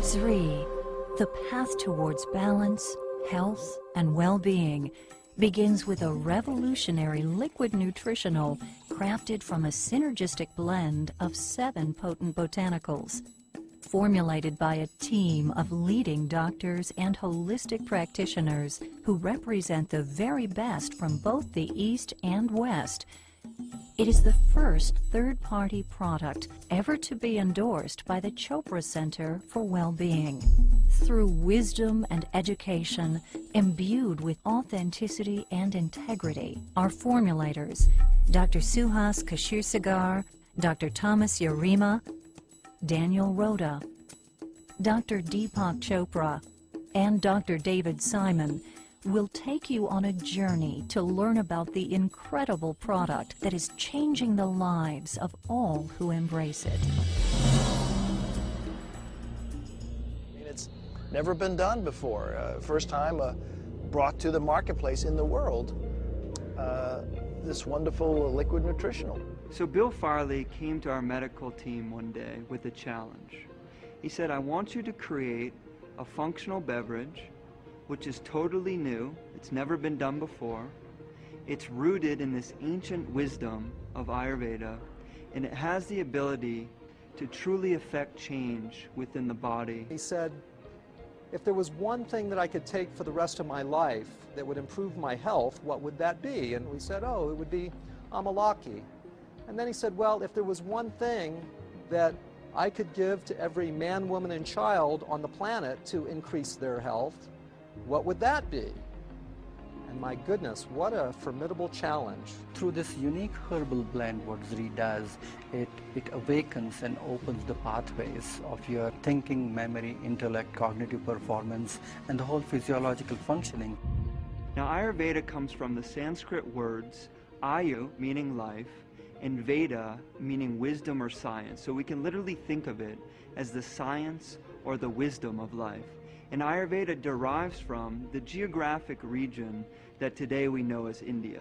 ZRI, the path towards balance, health, and well-being, begins with a revolutionary liquid nutritional crafted from a synergistic blend of 7 potent botanicals. Formulated by a team of leading doctors and holistic practitioners who represent the very best from both the East and West, it is the first third-party product ever to be endorsed by the Chopra Center for Well-Being. Through wisdom and education, imbued with authenticity and integrity, our formulators, Dr. Suhas Kashirsagar, Dr. Thomas Yarima, Daniel Rhoda, Dr. Deepak Chopra, and Dr. David Simon will take you on a journey to learn about the incredible product that is changing the lives of all who embrace it. It's never been done before. First time brought to the marketplace in the world, this wonderful liquid nutritional. So Bill Farley came to our medical team one day with a challenge. He said, I want you to create a functional beverage which is totally new, it's never been done before, it's rooted in this ancient wisdom of Ayurveda, and it has the ability to truly affect change within the body. He said, if there was one thing that I could take for the rest of my life that would improve my health, what would that be? And we said, oh, it would be Amalaki. And then he said, well, if there was one thing that I could give to every man, woman, and child on the planet to increase their health, what would that be? And my goodness, what a formidable challenge. Through this unique herbal blend, what ZRI does, it awakens and opens the pathways of your thinking, memory, intellect, cognitive performance, and the whole physiological functioning. Now Ayurveda comes from the Sanskrit words Ayu, meaning life, and Veda, meaning wisdom or science. So we can literally think of it as the science or the wisdom of life. And Ayurveda derives from the geographic region that today we know as India.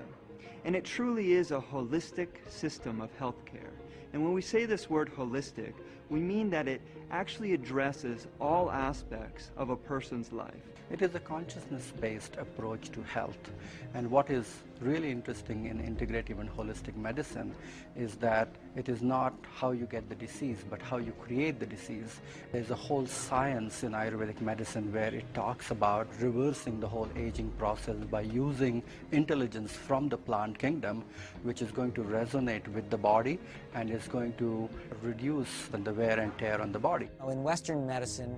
And it truly is a holistic system of healthcare. And when we say this word holistic, we mean that it actually addresses all aspects of a person's life. It is a consciousness-based approach to health. And what is really interesting in integrative and holistic medicine is that it is not how you get the disease, but how you create the disease. There's a whole science in Ayurvedic medicine where it talks about reversing the whole aging process by using intelligence from the plant kingdom, which is going to resonate with the body and is going to reduce the wear and tear on the body. In Western medicine,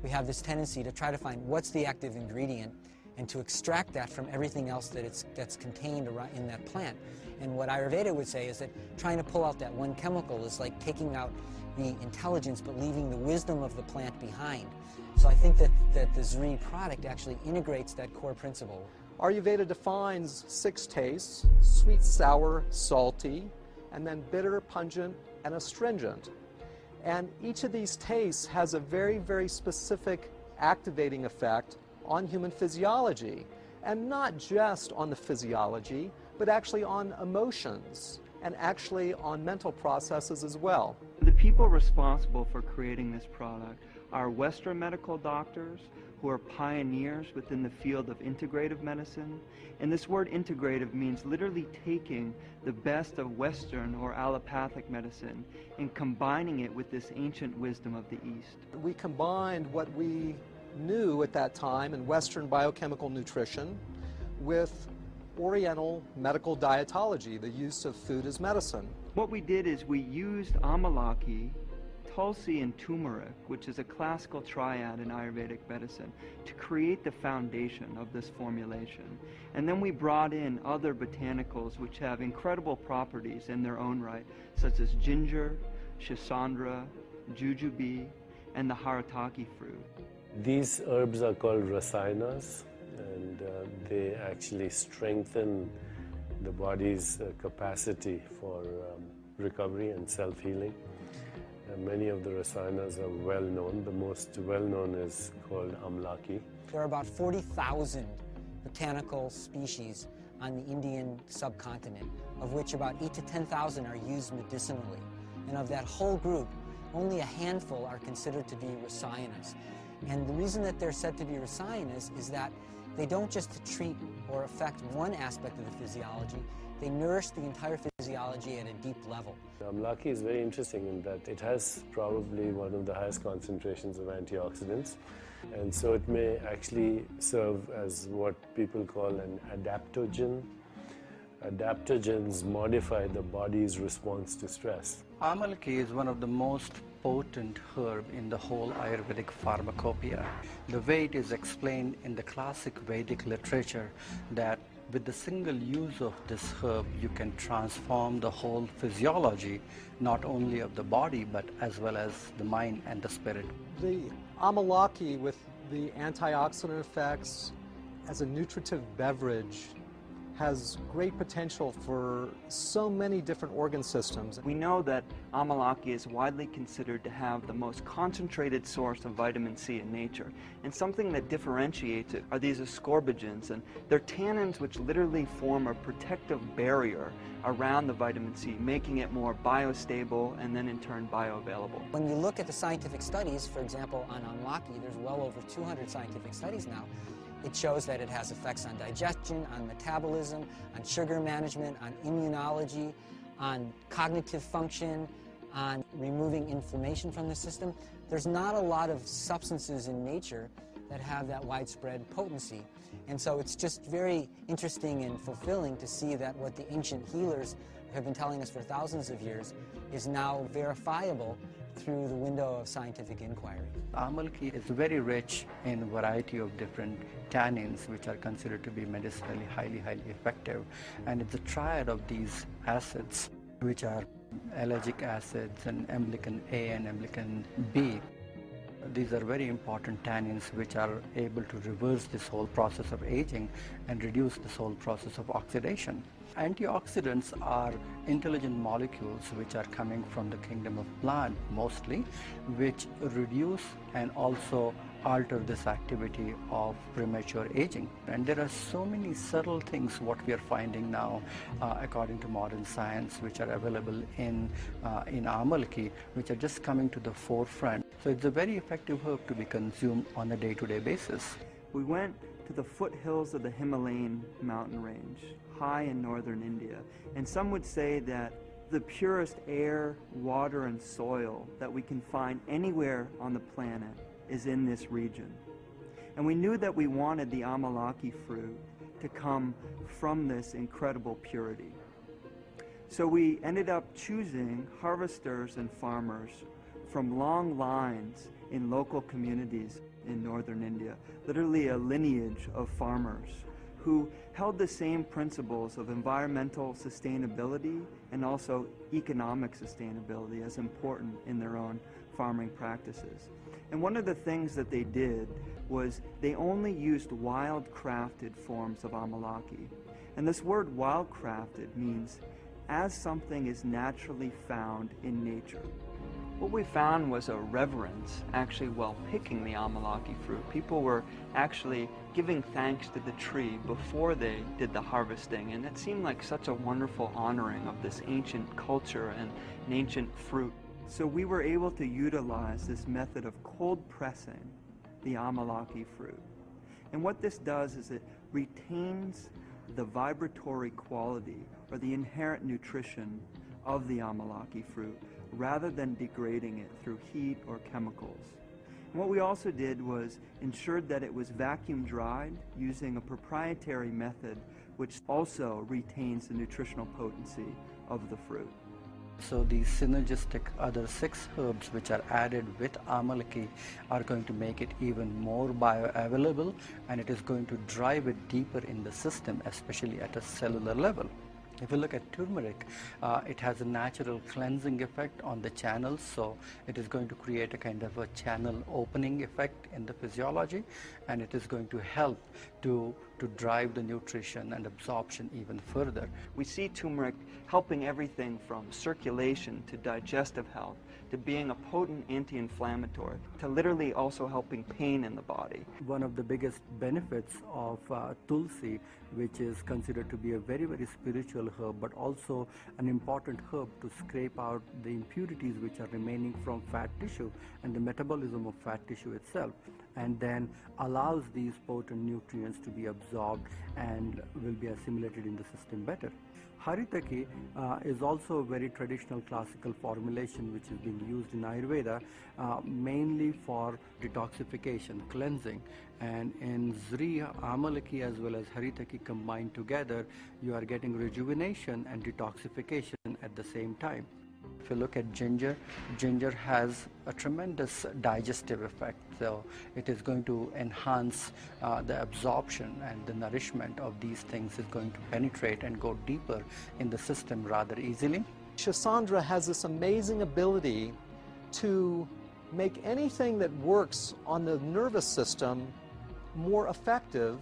we have this tendency to try to find what's the active ingredient and to extract that from everything else that's contained in that plant. And what Ayurveda would say is that trying to pull out that one chemical is like taking out the intelligence but leaving the wisdom of the plant behind. So I think that the ZRI product actually integrates that core principle. Ayurveda defines 6 tastes: sweet, sour, salty, and then bitter, pungent, and astringent. And each of these tastes has a very, very specific activating effect on human physiology. And not just on the physiology, but actually on emotions and actually on mental processes as well. The people responsible for creating this product are Western medical doctors who are pioneers within the field of integrative medicine. And this word integrative means literally taking the best of Western or allopathic medicine and combining it with this ancient wisdom of the East. We combined what we knew at that time in Western biochemical nutrition with Oriental medical dietology, the use of food as medicine. What we did is we used Amalaki, Tulsi, and turmeric, which is a classical triad in Ayurvedic medicine, to create the foundation of this formulation. And then we brought in other botanicals which have incredible properties in their own right, such as ginger, schisandra, jujube, and the harataki fruit. These herbs are called rasayanas, and they actually strengthen the body's capacity for recovery and self-healing. Many of the rasayanas are well known. The most well known is called Amlaki. There are about 40,000 botanical species on the Indian subcontinent, of which about 8,000 to 10,000 are used medicinally. And of that whole group, only a handful are considered to be rasayanas. And the reason that they're said to be rasayanas is that they don't just treat or affect one aspect of the physiology, they nourish the entire physiology at a deep level. Amalaki is very interesting in that it has probably one of the highest concentrations of antioxidants, and so it may actually serve as what people call an adaptogen. Adaptogens modify the body's response to stress. Amalaki is one of the most potent herb in the whole Ayurvedic pharmacopoeia. The way it is explained in the classic Vedic literature that with the single use of this herb you can transform the whole physiology, not only of the body but as well as the mind and the spirit. The Amalaki, with the antioxidant effects as a nutritive beverage, has great potential for so many different organ systems. We know that Amalaki is widely considered to have the most concentrated source of vitamin C in nature. And something that differentiates it are these ascorbigens, and they're tannins which literally form a protective barrier around the vitamin C, making it more biostable and then in turn bioavailable. When you look at the scientific studies, for example, on Amalaki, there's well over 200 scientific studies now. It shows that it has effects on digestion, on metabolism, on sugar management, on immunology, on cognitive function, on removing inflammation from the system. There's not a lot of substances in nature that have that widespread potency. And so it's just very interesting and fulfilling to see that what the ancient healers have been telling us for thousands of years is now verifiable through the window of scientific inquiry. Amalaki is very rich in a variety of different tannins which are considered to be medicinally highly effective, and it's a triad of these acids which are ellagic acids and emblican A and emblican B. These are very important tannins which are able to reverse this whole process of aging and reduce this whole process of oxidation. Antioxidants are intelligent molecules which are coming from the kingdom of plant mostly, which reduce and also alter this activity of premature aging. And there are so many subtle things what we are finding now according to modern science which are available in Amalaki, which are just coming to the forefront. So it's a very effective herb to be consumed on a day-to-day basis. We went to the foothills of the Himalayan mountain range, high in northern India, and some would say that the purest air, water, and soil that we can find anywhere on the planet is in this region. And we knew that we wanted the Amalaki fruit to come from this incredible purity. So we ended up choosing harvesters and farmers from long lines in local communities in northern India, literally a lineage of farmers who held the same principles of environmental sustainability and also economic sustainability as important in their own farming practices. And one of the things that they did was they only used wild-crafted forms of Amalaki. And this word wild-crafted means as something is naturally found in nature. What we found was a reverence actually while picking the Amalaki fruit. People were actually giving thanks to the tree before they did the harvesting, and it seemed like such a wonderful honoring of this ancient culture and an ancient fruit. So we were able to utilize this method of cold pressing the Amalaki fruit. And what this does is it retains the vibratory quality or the inherent nutrition of the Amalaki fruit rather than degrading it through heat or chemicals. And what we also did was ensured that it was vacuum dried using a proprietary method which also retains the nutritional potency of the fruit. So these synergistic other 6 herbs which are added with Amalaki are going to make it even more bioavailable, and it is going to drive it deeper in the system, especially at a cellular level. If you look at turmeric, it has a natural cleansing effect on the channels, so it is going to create a kind of a channel opening effect in the physiology, and it is going to help to to drive the nutrition and absorption even further. We see turmeric helping everything from circulation to digestive health, to being a potent anti-inflammatory, to literally also helping pain in the body. One of the biggest benefits of Tulsi, which is considered to be a very, very spiritual herb, but also an important herb to scrape out the impurities which are remaining from fat tissue and the metabolism of fat tissue itself, and then allows these potent nutrients to be absorbed and will be assimilated in the system better. Haritaki is also a very traditional classical formulation which is being used in Ayurveda mainly for detoxification, cleansing. And in Zri, Amalaki as well as Haritaki combined together, you are getting rejuvenation and detoxification at the same time. If you look at ginger, ginger has a tremendous digestive effect. So it is going to enhance the absorption, and the nourishment of these things is going to penetrate and go deeper in the system rather easily. Schisandra has this amazing ability to make anything that works on the nervous system more effective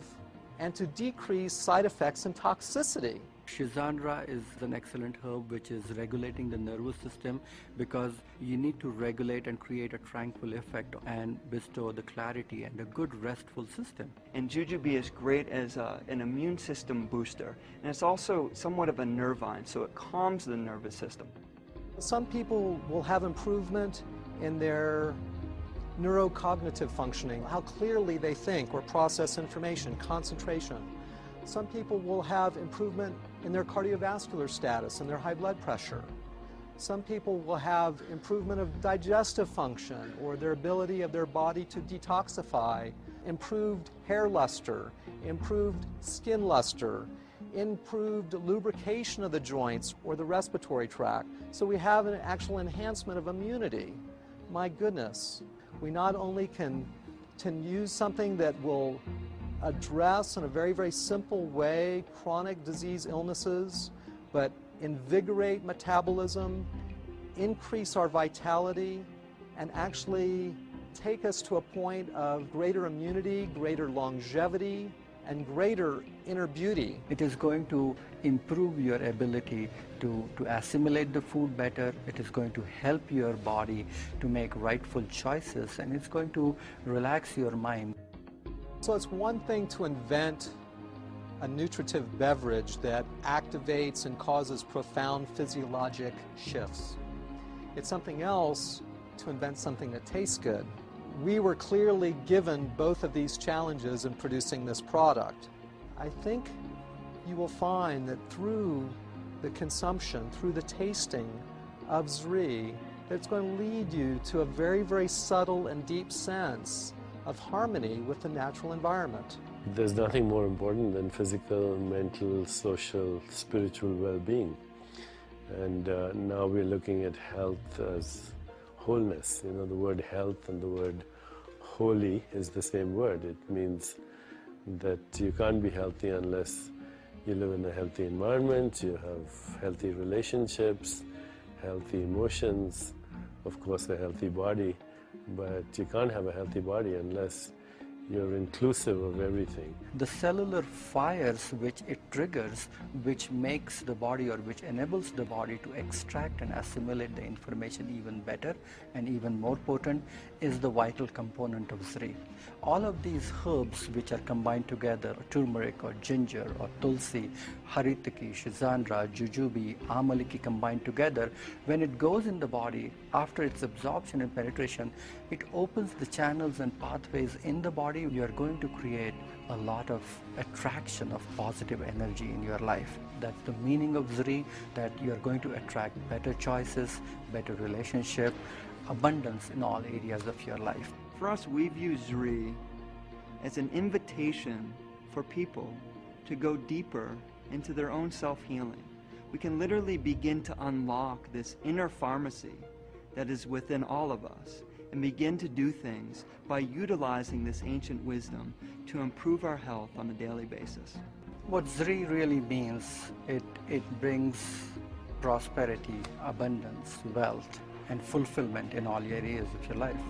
and to decrease side effects and toxicity. Schisandra is an excellent herb which is regulating the nervous system, because you need to regulate and create a tranquil effect and bestow the clarity and a good restful system. And jujube is great as an immune system booster, and it's also somewhat of a nervine, so it calms the nervous system. Some people will have improvement in their neurocognitive functioning, how clearly they think or process information, concentration. Some people will have improvement in their cardiovascular status and their high blood pressure. Some people will have improvement of digestive function or their ability of their body to detoxify, improved hair luster, improved skin luster, improved lubrication of the joints or the respiratory tract. So we have an actual enhancement of immunity. My goodness, we not only can use something that will address in a very, very simple way chronic disease illnesses, but invigorate metabolism, increase our vitality, and actually take us to a point of greater immunity, greater longevity, and greater inner beauty. It is going to improve your ability to assimilate the food better. It is going to help your body to make rightful choices, and it's going to relax your mind. So it's one thing to invent a nutritive beverage that activates and causes profound physiologic shifts. It's something else to invent something that tastes good. We were clearly given both of these challenges in producing this product. I think you will find that through the consumption, through the tasting of Zri, that it's going to lead you to a very, very subtle and deep sense of harmony with the natural environment. There's nothing more important than physical, mental, social, spiritual well-being. And now we're looking at health as wholeness. You know, the word health and the word holy is the same word. It means that you can't be healthy unless you live in a healthy environment, you have healthy relationships, healthy emotions, of course a healthy body. But you can't have a healthy body unless you're inclusive of everything. The cellular fires which it triggers, which makes the body or which enables the body to extract and assimilate the information even better and even more potent, is the vital component of Zri. All of these herbs which are combined together, turmeric or ginger or tulsi, haritaki, schisandra, jujube, amalaki combined together, when it goes in the body, after its absorption and penetration, it opens the channels and pathways in the body. You are going to create a lot of attraction of positive energy in your life. That's the meaning of Zri, that you are going to attract better choices, better relationship, abundance in all areas of your life. For us, we view Zri as an invitation for people to go deeper into their own self-healing. We can literally begin to unlock this inner pharmacy that is within all of us and begin to do things by utilizing this ancient wisdom to improve our health on a daily basis. What Zri really means, it brings prosperity, abundance, wealth, and fulfillment in all areas of your life.